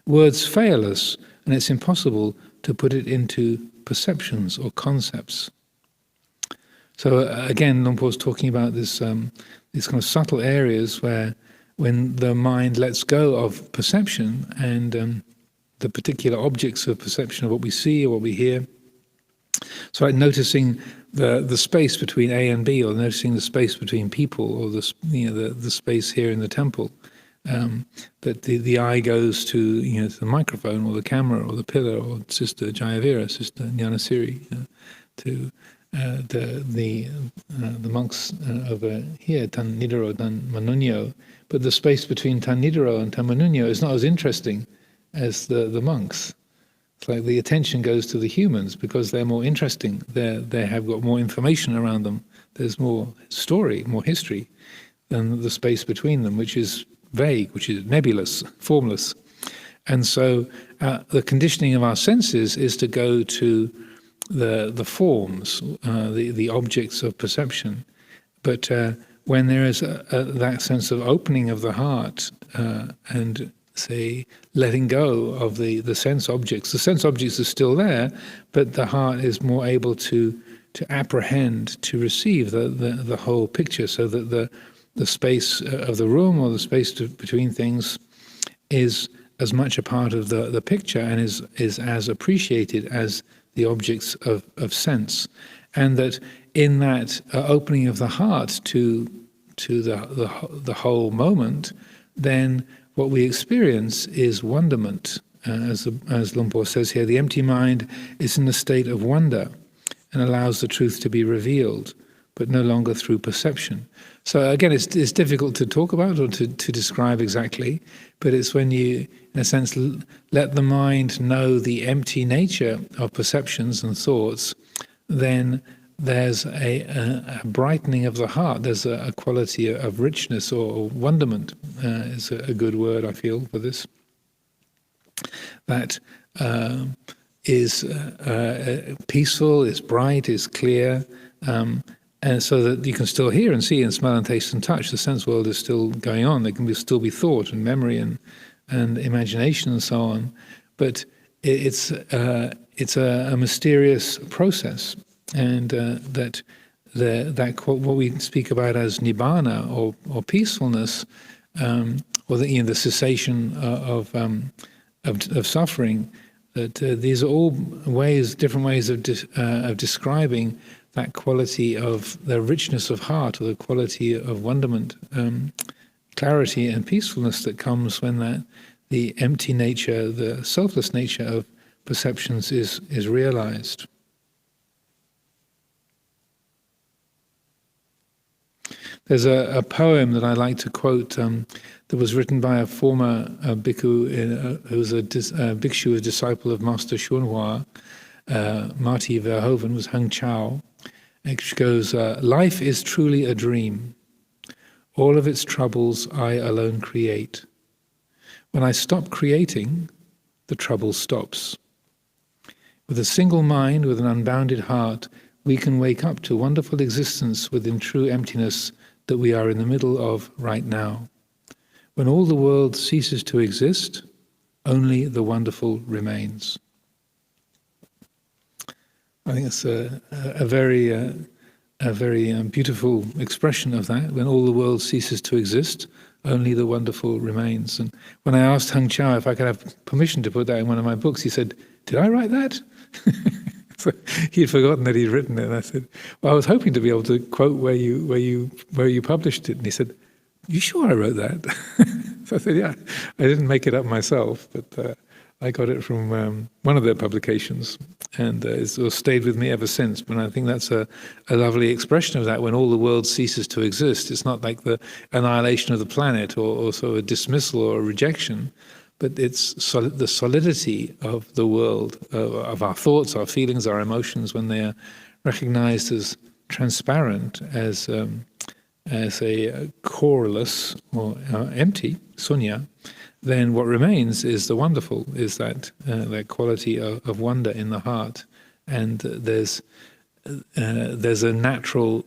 Words fail us and it's impossible to put it into perceptions or concepts. So again, Luang Por's talking about these kind of subtle areas where, when the mind lets go of perception and the particular objects of perception of what we see or what we hear, so like noticing the space between A and B, or noticing the space between people, or the space here in the temple, that the eye goes to to the microphone or the camera or the pillar, or Sister Jayavira, Sister Jnanasiri, to the monks over here, Tan Nidaro, Tan Manunyo, but the space between Tan Nidaro and Tan Manunyo is not as interesting as the monks. It's like the attention goes to the humans because they're more interesting. They have got more information around them. There's more story, more history than the space between them, which is vague, which is nebulous, formless. And so the conditioning of our senses is to go to the forms, the objects of perception. But when there is that sense of opening of the heart and, say, letting go of the sense objects are still there, but the heart is more able to apprehend, to receive the whole picture, so that the space of the room or the space between things is as much a part of the picture and is as appreciated as the objects of sense. And that in that opening of the heart to the whole moment, then what we experience is wonderment. As Luang Por says here, the empty mind is in a state of wonder and allows the truth to be revealed, but no longer through perception. So again, it's difficult to talk about or to describe exactly, but it's when you, in a sense, let the mind know the empty nature of perceptions and thoughts, then there's a brightening of the heart. There's a quality of richness or wonderment, is a good word, I feel, for this. That is peaceful, is bright, is clear, and so that you can still hear and see and smell and taste and touch. The sense world is still going on. There can still be thought and memory and imagination and so on, but it's a mysterious process, and that what we speak about as nibbana or peacefulness, or the cessation of suffering. That these are all different ways of describing that quality of the richness of heart, or the quality of wonderment, clarity and peacefulness that comes when the empty nature, the selfless nature of perceptions is realized. There's a poem that I like to quote that was written by a former bhikkhu who was a bhikshu, a disciple of Master Shunhua, Marty Verhoeven, was Hung Chao. Which goes, life is truly a dream. All of its troubles I alone create. When I stop creating, the trouble stops. With a single mind, with an unbounded heart, we can wake up to wonderful existence within true emptiness that we are in the middle of right now. When all the world ceases to exist, only the wonderful remains. I think it's a very beautiful expression of that. When all the world ceases to exist, only the wonderful remains. And when I asked Hung Chao if I could have permission to put that in one of my books, he said, "Did I write that?" So he'd forgotten that he'd written it. And I said, "Well, I was hoping to be able to quote where you published it." And he said, "You sure I wrote that?" So I said, "Yeah, I didn't make it up myself, but I got it from one of their publications, and it's stayed with me ever since." But I think that's a lovely expression of that. When all the world ceases to exist, it's not like the annihilation of the planet or sort of a dismissal or a rejection, but it's the solidity of the world, of our thoughts, our feelings, our emotions, when they are recognized as transparent, as a coreless or empty, sunya. Then what remains is the wonderful, is that quality of wonder in the heart, and there's a natural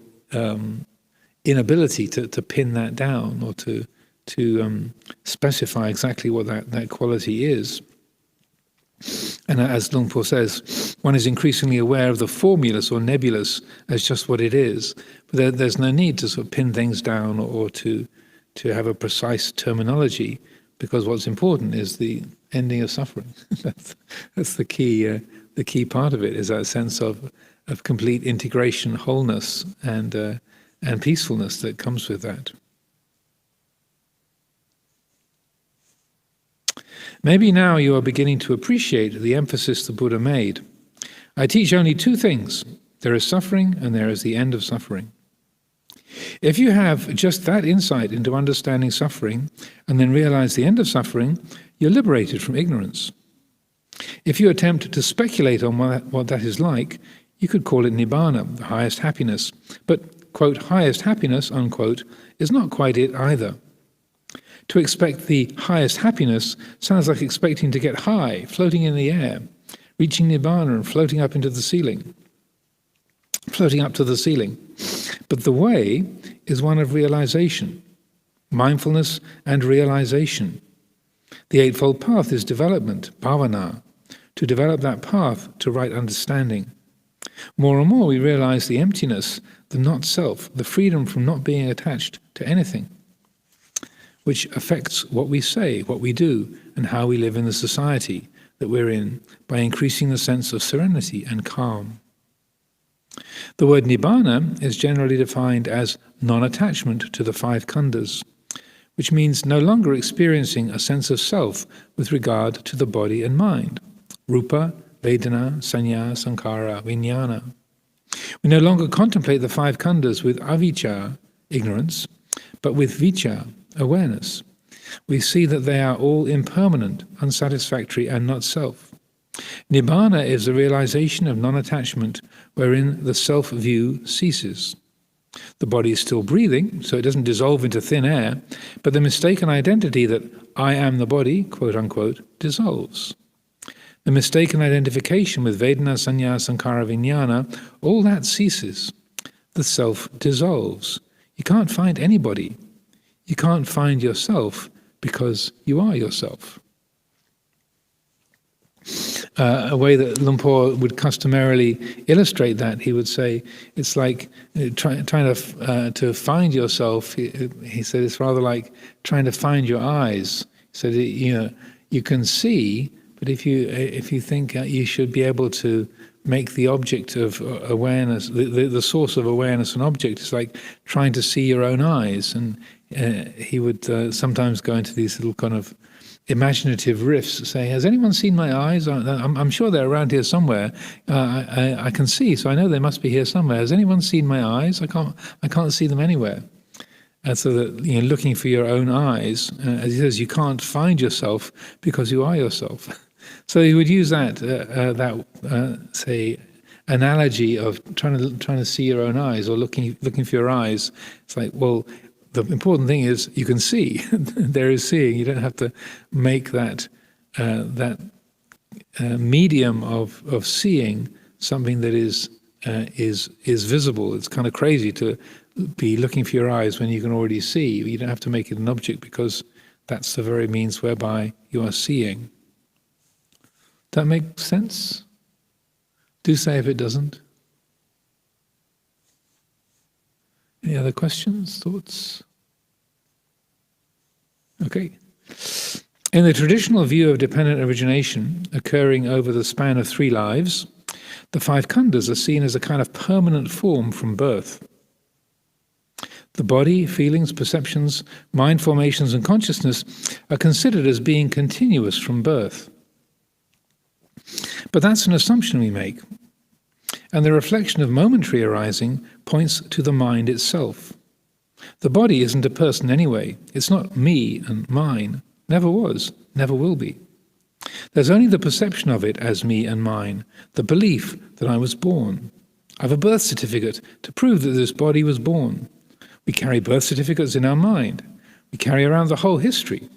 inability to pin that down or to specify exactly what that quality is. And as Luang Por says, one is increasingly aware of the formless or nebulous as just what it is. But there's no need to sort of pin things down or to have a precise terminology, because what's important is the ending of suffering. that's the key part of it, is that sense of complete integration, wholeness, and peacefulness that comes with that. Maybe now you are beginning to appreciate the emphasis the Buddha made. I teach only two things. There is suffering and there is the end of suffering. If you have just that insight into understanding suffering and then realize the end of suffering, you're liberated from ignorance. If you attempt to speculate on what that is like, you could call it nibbana, the highest happiness. But, quote, highest happiness, unquote, is not quite it either. To expect the highest happiness sounds like expecting to get high, floating in the air, reaching nibbana and floating up into the ceiling. Floating up to the ceiling. But the way is one of realization, mindfulness and realization. The Eightfold Path is development, bhavana, to develop that path to right understanding. More and more we realize the emptiness, the not-self, the freedom from not being attached to anything, which affects what we say, what we do, and how we live in the society that we're in, by increasing the sense of serenity and calm. The word nibbana is generally defined as non-attachment to the five khandhas, which means no longer experiencing a sense of self with regard to the body and mind, rupa, vedana, sanya, sankhara, vijnana. We no longer contemplate the five khandhas with avijja, ignorance, but with vicca, awareness. We see that they are all impermanent, unsatisfactory, and not self. Nibbana is the realization of non-attachment wherein the self-view ceases. The body is still breathing, so it doesn't dissolve into thin air, but the mistaken identity that I am the body, quote-unquote, dissolves. The mistaken identification with Vedana, Sanya, Sankhara, Vijnana, all that ceases. The self dissolves. You can't find anybody. You can't find yourself because you are yourself. A way that Luang Por would customarily illustrate that, he would say, it's like trying to find yourself. He said it's rather like trying to find your eyes. He said, you can see, but if you think you should be able to make the object of awareness, the source of awareness an object, it's like trying to see your own eyes. And he would sometimes go into these little kind of imaginative riffs, saying, has anyone seen my eyes? I'm sure they're around here somewhere. I can see, so I know they must be here somewhere. Has anyone seen my eyes? I can't see them anywhere. And so that, looking for your own eyes, as he says, you can't find yourself because you are yourself. So he would use that say analogy of trying to see your own eyes, or looking for your eyes. It's like, well, the important thing is you can see. There is seeing. You don't have to make that medium of seeing something that is visible. It's kind of crazy to be looking for your eyes when you can already see. You don't have to make it an object, because that's the very means whereby you are seeing. Does that make sense? Do say if it doesn't. Any other questions, thoughts? Okay. In the traditional view of dependent origination occurring over the span of 3 lives, the 5 khandhas are seen as a kind of permanent form from birth. The body, feelings, perceptions, mind formations, and consciousness are considered as being continuous from birth. But that's an assumption we make, and the reflection of momentary arising points to the mind itself. The body isn't a person anyway. It's not me and mine. Never was, never will be. There's only the perception of it as me and mine, the belief that I was born. I have a birth certificate to prove that this body was born. We carry birth certificates in our mind. We carry around the whole history,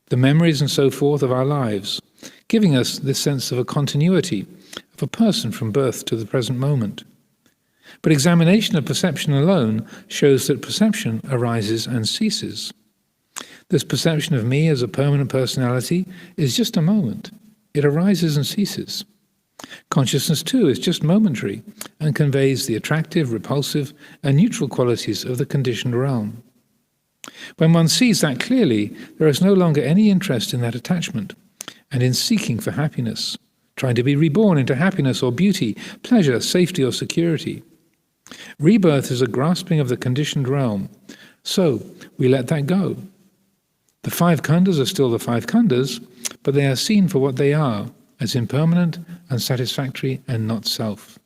the memories and so forth of our lives, giving us this sense of a continuity of a person from birth to the present moment. But examination of perception alone shows that perception arises and ceases. This perception of me as a permanent personality is just a moment. It arises and ceases. Consciousness, too, is just momentary and conveys the attractive, repulsive, and neutral qualities of the conditioned realm. When one sees that clearly, there is no longer any interest in that attachment and in seeking for happiness, trying to be reborn into happiness or beauty, pleasure, safety or security. Rebirth is a grasping of the conditioned realm, so we let that go. The five khandhas are still the five khandhas, but they are seen for what they are, as impermanent, unsatisfactory, and not self.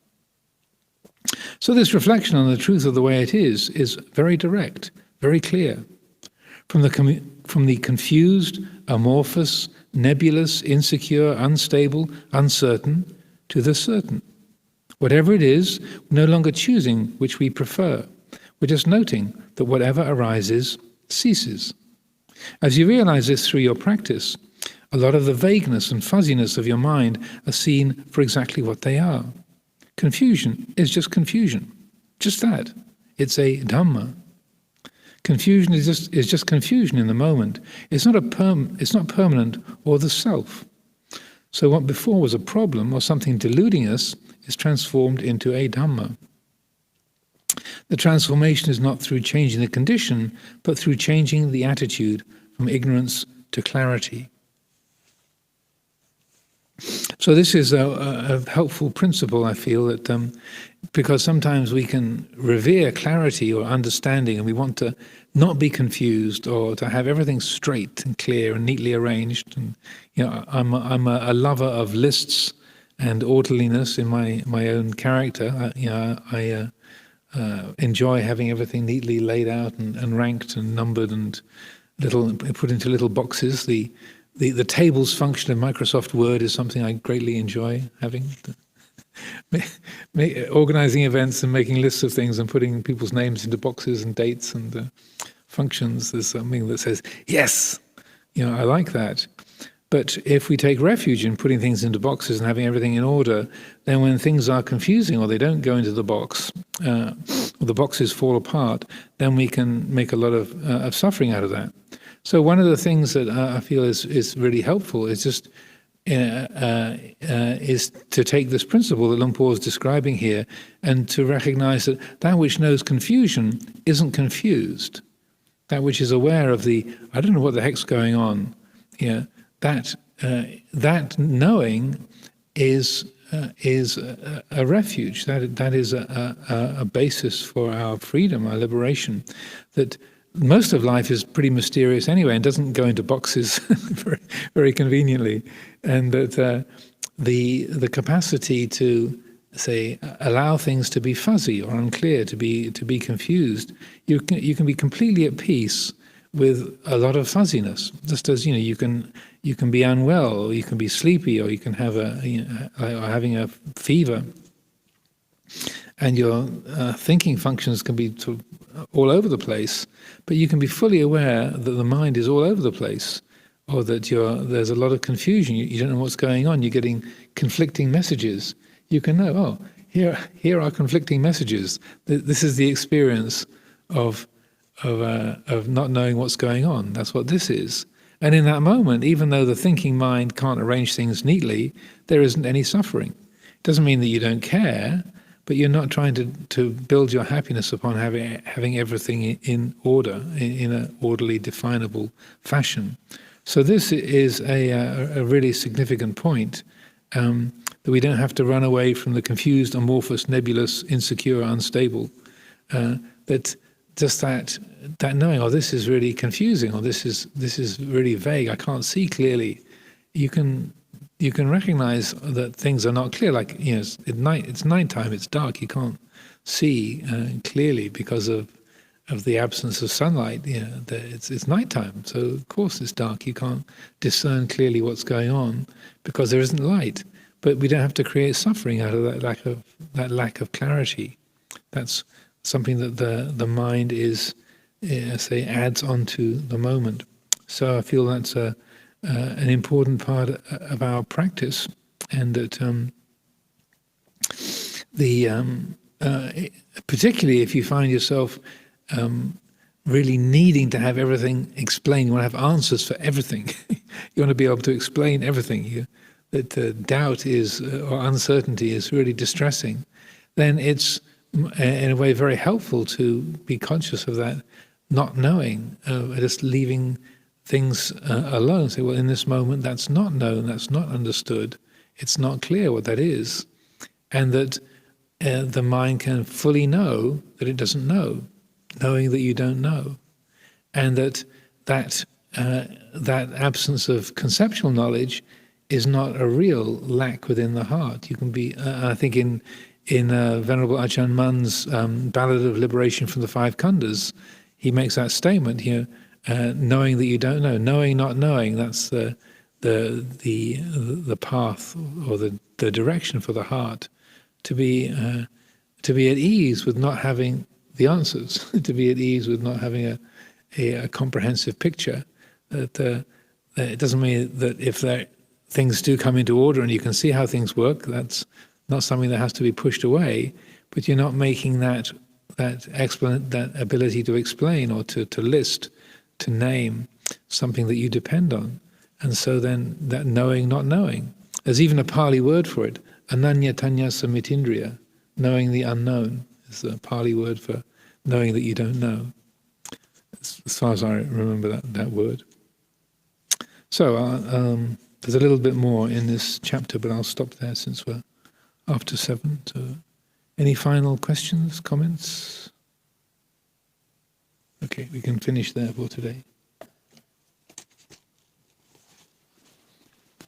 So this reflection on the truth of the way it is very direct, very clear. From the confused, amorphous, nebulous, insecure, unstable, uncertain, to the certain. Whatever it is, we're no longer choosing which we prefer. We're just noting that whatever arises ceases. As you realize this through your practice, a lot of the vagueness and fuzziness of your mind are seen for exactly what they are. Confusion is just confusion. Just that. It's a Dhamma. Confusion is just confusion in the moment. It's not permanent or the self. So what before was a problem or something deluding us is transformed into a Dhamma. The transformation is not through changing the condition, but through changing the attitude from ignorance to clarity. So this is a helpful principle, I feel, that because sometimes we can revere clarity or understanding and we want to not be confused or to have everything straight and clear and neatly arranged. And I'm a lover of lists and orderliness in my own character. I enjoy having everything neatly laid out and ranked and numbered and put into little boxes. The tables function in Microsoft Word is something I greatly enjoy having. Organizing events and making lists of things and putting people's names into boxes and dates and functions. There's something that says, yes, I like that. But if we take refuge in putting things into boxes and having everything in order, then when things are confusing or they don't go into the box, or the boxes fall apart, then we can make a lot of suffering out of that. So one of the things that I feel is really helpful is just is to take this principle that Luang Por is describing here and to recognize that which knows confusion isn't confused. That which is aware of I don't know what the heck's going on, that knowing is a refuge. That is a basis for our freedom, our liberation. That most of life is pretty mysterious anyway and doesn't go into boxes very, very conveniently. And that the capacity to, say, allow things to be fuzzy or unclear, to be confused, you can be completely at peace with a lot of fuzziness. Just as you can be unwell, or you can be sleepy, or you can have having a fever, and your thinking functions can be sort of all over the place. But you can be fully aware that the mind is all over the place, or that there's a lot of confusion. You don't know what's going on. You're getting conflicting messages. You can know, oh, here are conflicting messages. This is the experience of not knowing what's going on. That's what this is. And in that moment, even though the thinking mind can't arrange things neatly, there isn't any suffering. It doesn't mean that you don't care, but you're not trying to build your happiness upon having everything in order, in an orderly, definable fashion. So this is a really significant point, that we don't have to run away from the confused, amorphous, nebulous, insecure, unstable. That just that knowing, oh, this is really confusing, or this is really vague, I can't see clearly. You can recognize that things are not clear. Like, it's nighttime, it's dark, you can't see clearly because of the absence of sunlight. It's nighttime, so of course it's dark. You can't discern clearly what's going on because there isn't light. But we don't have to create suffering out of that lack of clarity. That's something that the mind adds onto the moment. So I feel that's an important part of our practice, and that particularly if you find yourself really needing to have everything explained, you want to have answers for everything. You want to be able to explain everything. doubt is, or uncertainty is really distressing, then it's in a way very helpful to be conscious of that not knowing, just leaving things alone. Say, well, in this moment, that's not known, that's not understood, it's not clear what that is, and that the mind can fully know that it doesn't know, knowing that you don't know, and that absence of conceptual knowledge is not a real lack within the heart. You can be, I think in Venerable Ajahn Mun's Ballad of Liberation from the Five Khandhas, he makes that statement here, knowing that you don't know, knowing not knowing, that's the path or the direction for the heart, to be at ease with not having the answers, to be at ease with not having a comprehensive picture. That it doesn't mean that if things do come into order and you can see how things work, that's not something that has to be pushed away, but you're not making that ability to explain or to list, to name something that you depend on. And so then that knowing, not knowing. There's even a Pali word for it, ananya tanya samitindriya, knowing the unknown is the Pali word for knowing that you don't know, as far as I remember that word. So there's a little bit more in this chapter, but I'll stop there since we're after 7. So any final questions, comments? Okay, we can finish there for today.